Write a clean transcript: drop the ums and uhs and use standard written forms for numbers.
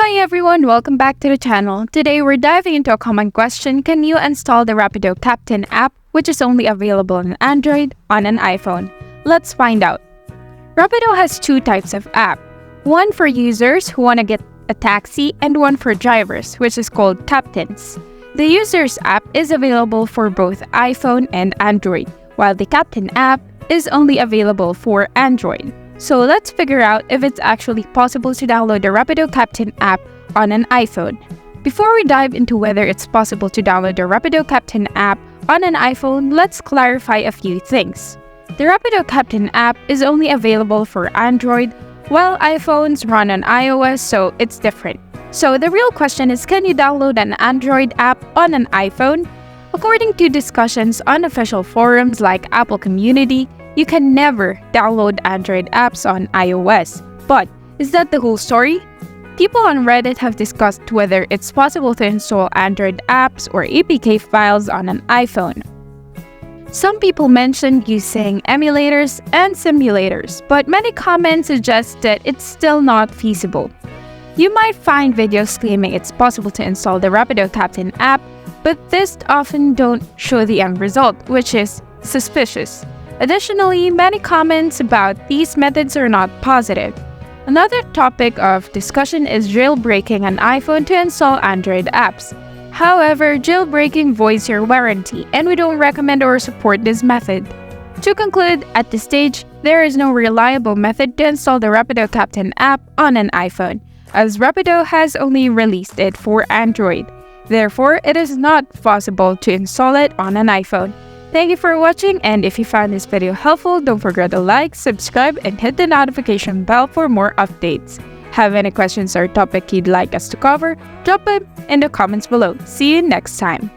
Hi everyone, welcome back to the channel. Today we're diving into a common question: can you install the Rapido Captain app, which is only available on Android, on an iPhone? Let's find out. Rapido has two types of app. One for users who want to get a taxi and one for drivers, which is called Captains. The users app is available for both iPhone and Android, while the Captain app is only available for Android. So let's figure out if it's actually possible to download the Rapido Captain app on an iPhone. Before we dive into whether it's possible to download the Rapido Captain app on an iPhone, let's clarify a few things. The Rapido Captain app is only available for Android, while iPhones run on iOS, so it's different. So the real question is, can you download an Android app on an iPhone? According to discussions on official forums like Apple Community, you can never download Android apps on iOS. But is that the whole story? People on Reddit have discussed whether it's possible to install Android apps or APK files on an iPhone. Some people mentioned using emulators and simulators, but many comments suggest that it's still not feasible. You might find videos claiming it's possible to install the Rapido Captain app, but this often don't show the end result, which is suspicious. Additionally, many comments about these methods are not positive. Another topic of discussion is jailbreaking an iPhone to install Android apps. However, jailbreaking voids your warranty, and we don't recommend or support this method. To conclude, at this stage, there is no reliable method to install the Rapido Captain app on an iPhone, as Rapido has only released it for Android. Therefore, it is not possible to install it on an iPhone. Thank you for watching, and if you found this video helpful, don't forget to like, subscribe, and hit the notification bell for more updates. Have any questions or topic you'd like us to cover? Drop them in the comments below. See you next time.